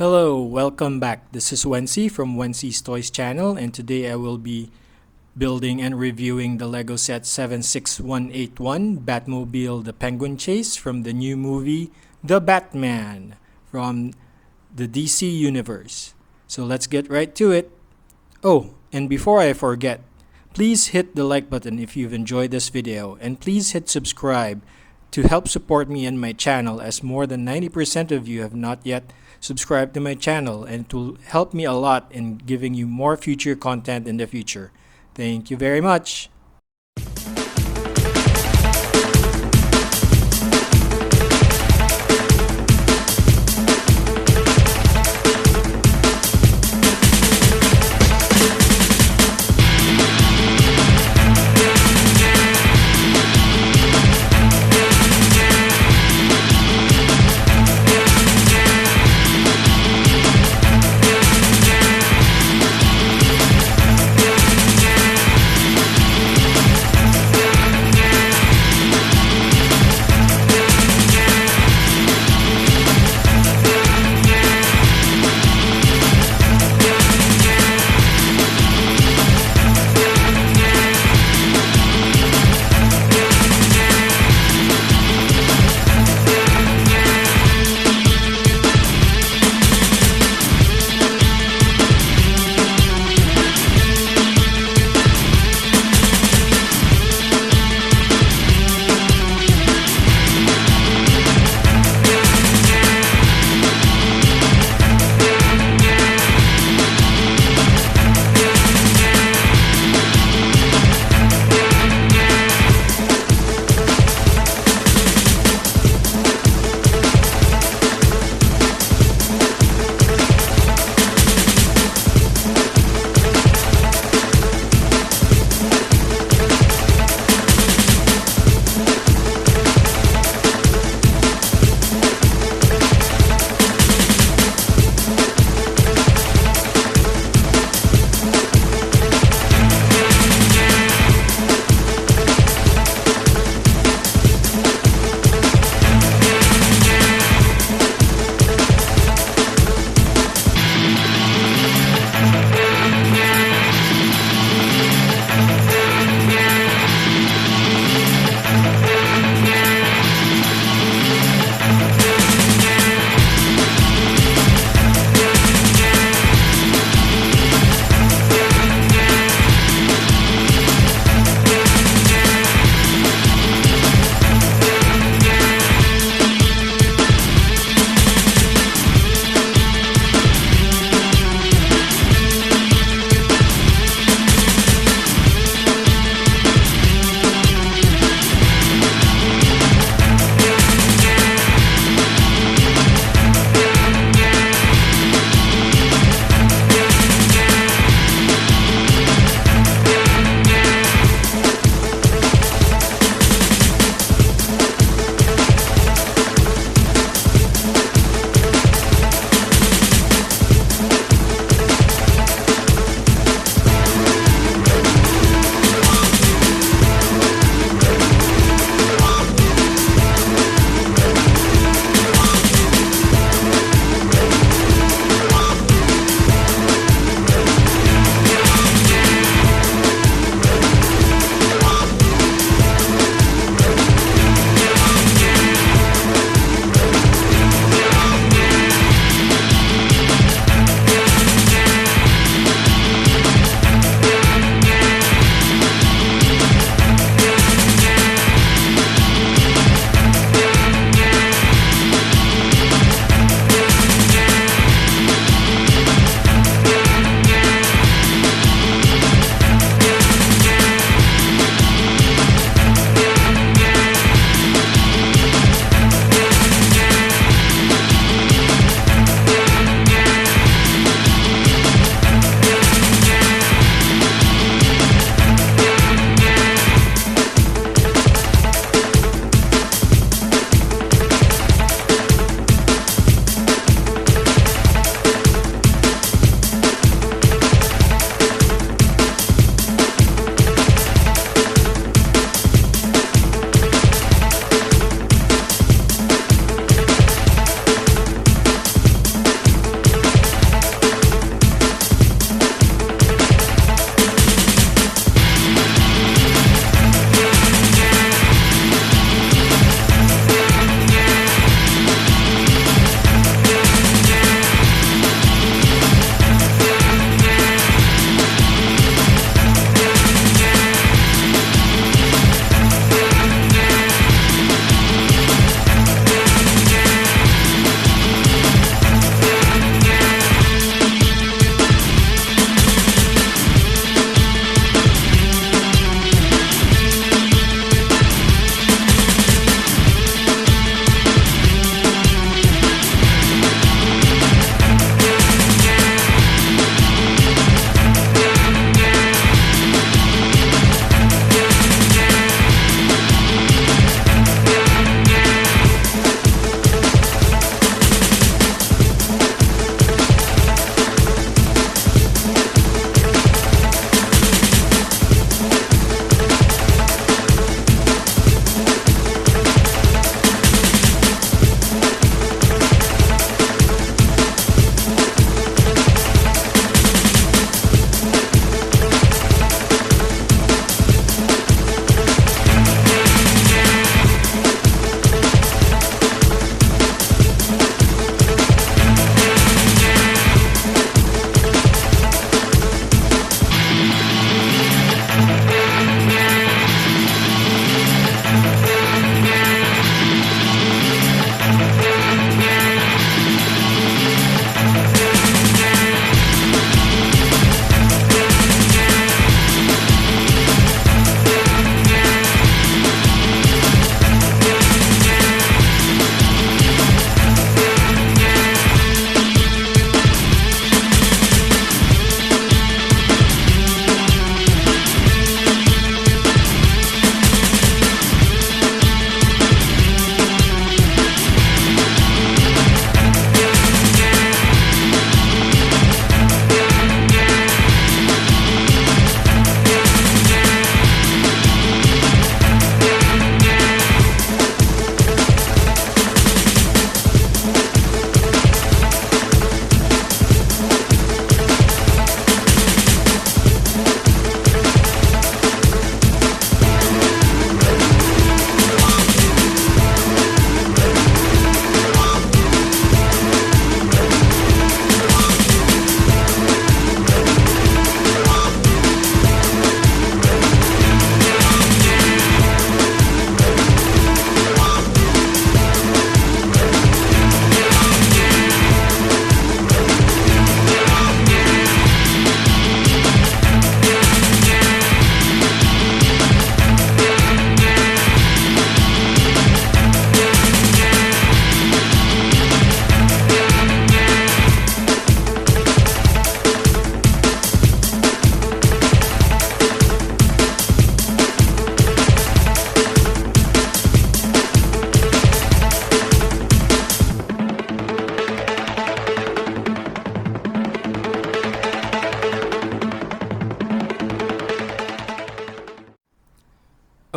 Hello, welcome back. This is Wency from Wency's Toys channel, and today I will be building and reviewing the Lego set 76181 Batmobile The Penguin Chase from the new movie The Batman from the DC Universe. So let's get right to it. Oh, and before I forget, please hit the like button if you've enjoyed this video, and please hit subscribe to help support me and my channel, as more than 90% of you have not yet subscribed to my channel, and it will help me a lot in giving you more future content in the future. Thank you very much.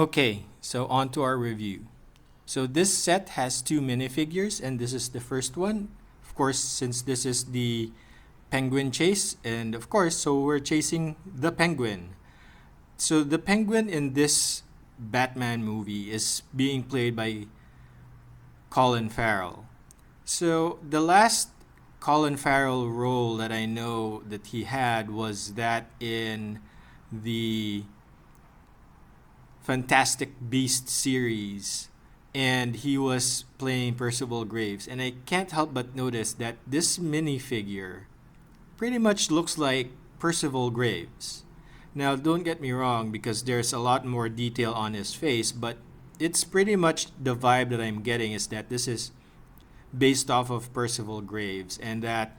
Okay, so on to our review. So this set has two minifigures, and this is the first one. Of course, since this is the penguin chase, and of course, so we're chasing the penguin. So the penguin in this Batman movie is being played by Colin Farrell. So the last Colin Farrell role that I know that he had was that in the Fantastic Beast series, and he was playing Percival Graves. And I can't help but notice that this minifigure pretty much looks like Percival Graves. Now, don't get me wrong, because there's a lot more detail on his face, but it's pretty much the vibe that I'm getting is that this is based off of Percival Graves, and that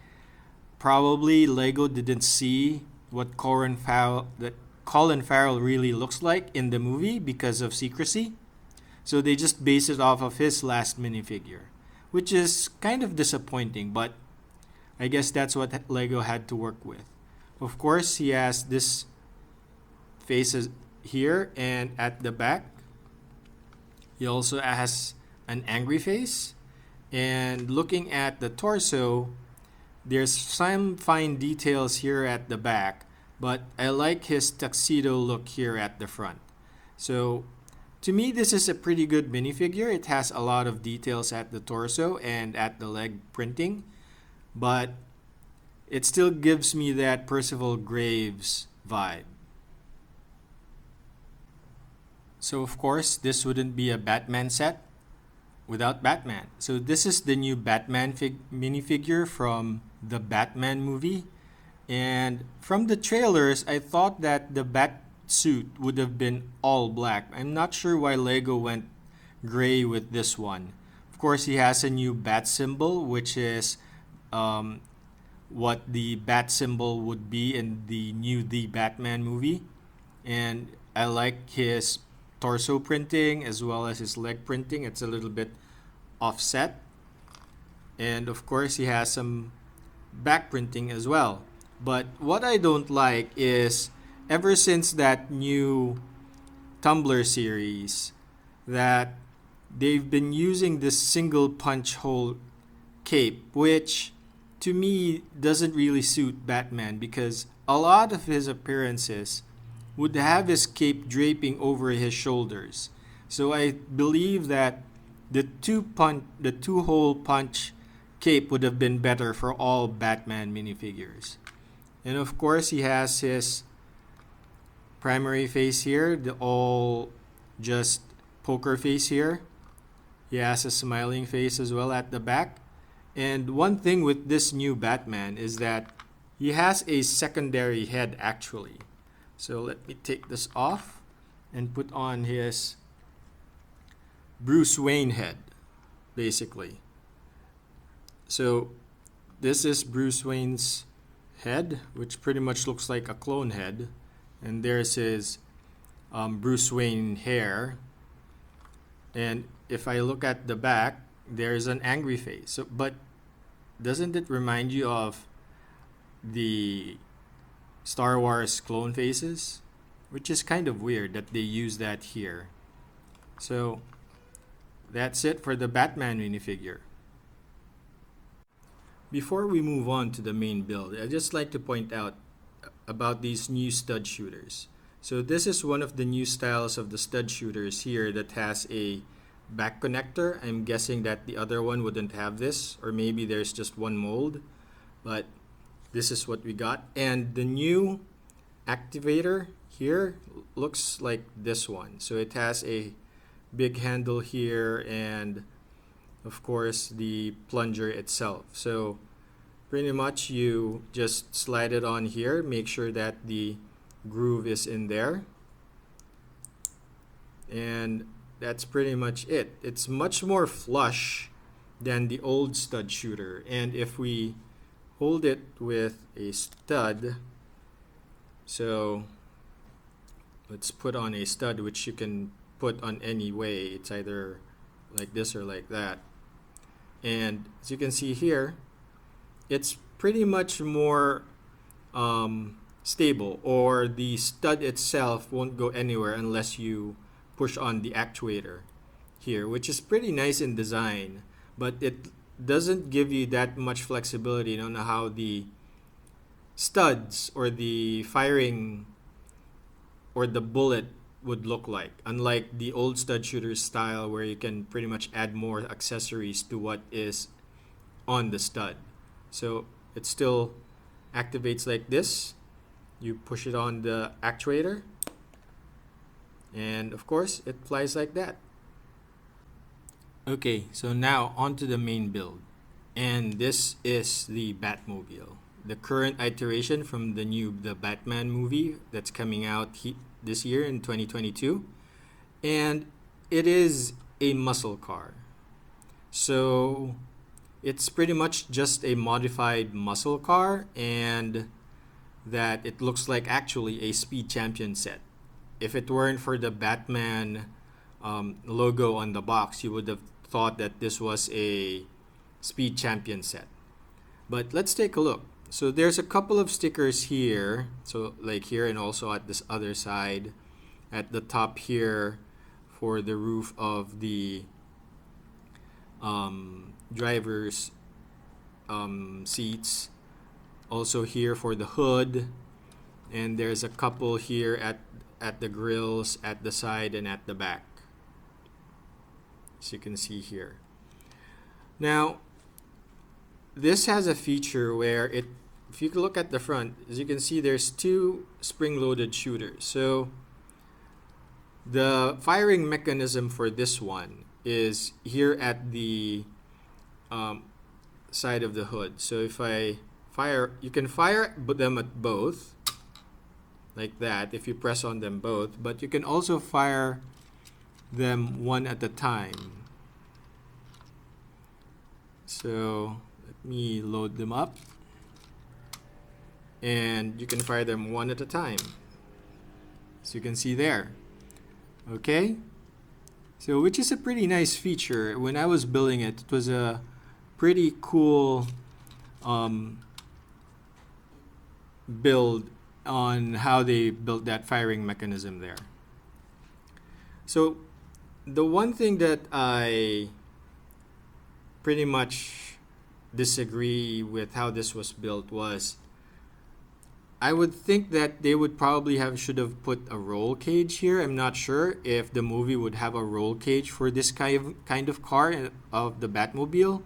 probably Lego didn't see what Colin Farrell really looks like in the movie because of secrecy. So they just based it off of his last minifigure, which is kind of disappointing, but I guess that's what Lego had to work with. Of course, he has this faces here and at the back. He also has an angry face. And looking at the torso, there's some fine details here at the back, but I like his tuxedo look here at the front. So to me, this is a pretty good minifigure. It has a lot of details at the torso and at the leg printing, but it still gives me that Percival Graves vibe. So of course, this wouldn't be a Batman set without Batman. So this is the new Batman minifigure from the Batman movie. And from the trailers, I thought that the bat suit would have been all black. I'm not sure why Lego went gray with this one. Of course, he has a new bat symbol, which is what the bat symbol would be in the new The Batman movie. And I like his torso printing as well as his leg printing. It's a little bit offset. And of course, he has some back printing as well. But what I don't like is ever since that new Tumblr series that they've been using this single punch hole cape, which to me doesn't really suit Batman because a lot of his appearances would have his cape draping over his shoulders. So I believe that the two hole punch cape would have been better for all Batman minifigures. And of course, he has his primary face here, the all just poker face here. He has a smiling face as well at the back. And one thing with this new Batman is that he has a secondary head actually. So let me take this off and put on his Bruce Wayne head, basically. So this is Bruce Wayne's head, which pretty much looks like a clone head. And there's his Bruce Wayne hair. And if I look at the back, there's an angry face. So, but doesn't it remind you of the Star Wars clone faces? Which is kind of weird that they use that here. So that's it for the Batman minifigure. Before we move on to the main build, I'd just like to point out about these new stud shooters. So this is one of the new styles of the stud shooters here that has a back connector. I'm guessing that the other one wouldn't have this, or maybe there's just one mold, but this is what we got. And the new activator here looks like this one. So it has a big handle here and of course the plunger itself. So pretty much you just slide it on here, make sure that the groove is in there, and that's pretty much it. It's much more flush than the old stud shooter, and if we hold it with a stud, so let's put on a stud which you can put on any way. It's either like this or like that, and as you can see here, it's pretty much more stable, or the stud itself won't go anywhere unless you push on the actuator here, which is pretty nice in design, but it doesn't give you that much flexibility on how the studs or the firing or the bullet would look like, unlike the old stud shooter style where you can pretty much add more accessories to what is on the stud. So it still activates like this. You push it on the actuator, and of course it flies like that. Okay, so now onto the main build, and this is the Batmobile, the current iteration from the Batman movie that's coming out this year in 2022, and it is a muscle car. So it's pretty much just a modified muscle car, and that it looks like actually a Speed Champion set. If it weren't for the Batman logo on the box, you would have thought that this was a Speed Champion set. But let's take a look. So there's a couple of stickers here, so like here and also at this other side, at the top here for the roof of the driver's seats, also here for the hood, and there's a couple here at the grills at the side and at the back, as you can see here. Now this has a feature where if you look at the front, as you can see, there's two spring-loaded shooters. So the firing mechanism for this one is here at the side of the hood. So if I fire, you can fire them at both like that if you press on them both, but you can also fire them one at a time. So let me load them up, and you can fire them one at a time, as you can see there. Okay, so which is a pretty nice feature. When I was building it, it was a pretty cool build on how they built that firing mechanism there. So the one thing that I pretty much disagree with how this was built was, I would think that they would probably should have put a roll cage here. I'm not sure if the movie would have a roll cage for this kind of car of the Batmobile,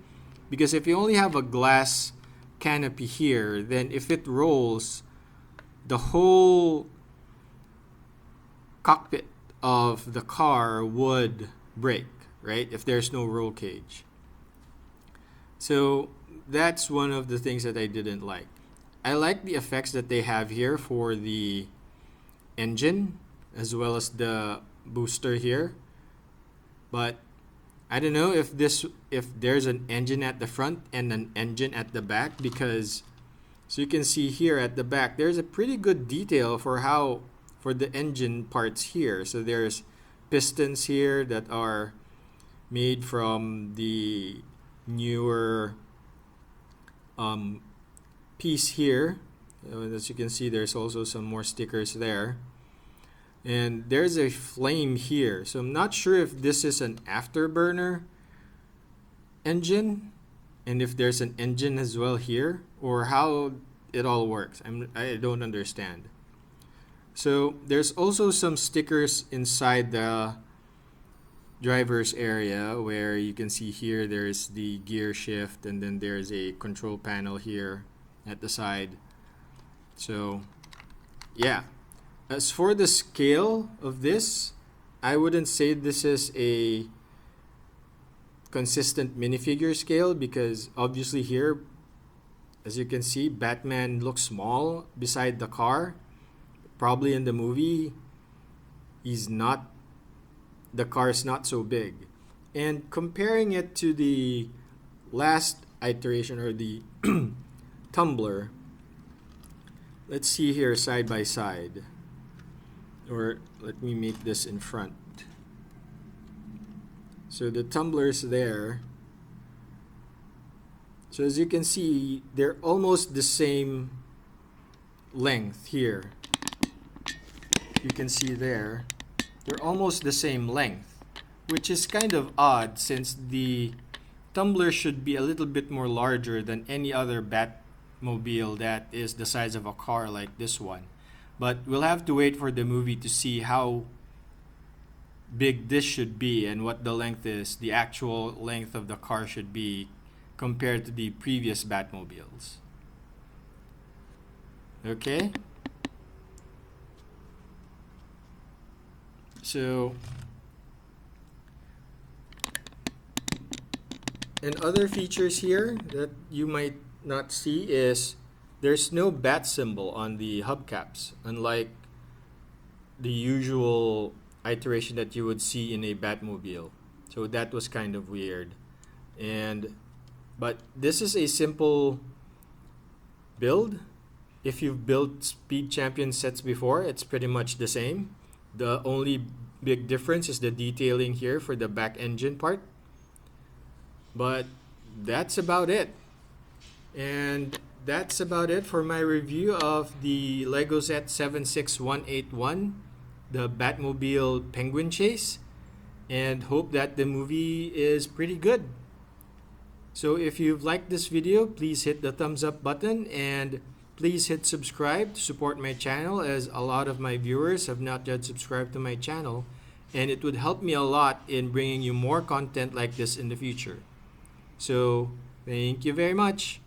because if you only have a glass canopy here, then if it rolls, the whole cockpit of the car would break, right? If there's no roll cage. So that's one of the things that I didn't like. I like the effects that they have here for the engine as well as the booster here, but I don't know if there's an engine at the front and an engine at the back, because so you can see here at the back there's a pretty good detail for the engine parts here. So there's pistons here that are made from the newer piece here. As you can see, there's also some more stickers there, and there's a flame here. So I'm not sure if this is an afterburner engine and if there's an engine as well here, or how it all works. I don't understand. So there's also some stickers inside the driver's area where you can see here there's the gear shift, and then there's a control panel here at the side. So yeah, as for the scale of this, I wouldn't say this is a consistent minifigure scale, because obviously here, as you can see, Batman looks small beside the car. Probably in the movie the car is not so big. And comparing it to the last iteration, or the tumbler, let's see here side by side, or let me make this in front. So the tumbler's there. So as you can see, they're almost the same length here. You can see there. they're almost the same length, which is kind of odd since the tumbler should be a little bit more larger than any other Batmobile that is the size of a car like this one. But we'll have to wait for the movie to see how big this should be and what the length is, the actual length of the car should be compared to the previous Batmobiles. Okay? So, and other features here that you might not see is there's no bat symbol on the hubcaps, unlike the usual iteration that you would see in a Batmobile. So that was kind of weird. But this is a simple build. If you've built Speed Champion sets before, it's pretty much the same. The only big difference is the detailing here for the back engine part. But that's about it. And that's about it for my review of the Lego set 76181, the Batmobile Penguin Chase, and hope that the movie is pretty good. So if you've liked this video, please hit the thumbs up button and please hit subscribe to support my channel, as a lot of my viewers have not yet subscribed to my channel, and it would help me a lot in bringing you more content like this in the future. So thank you very much.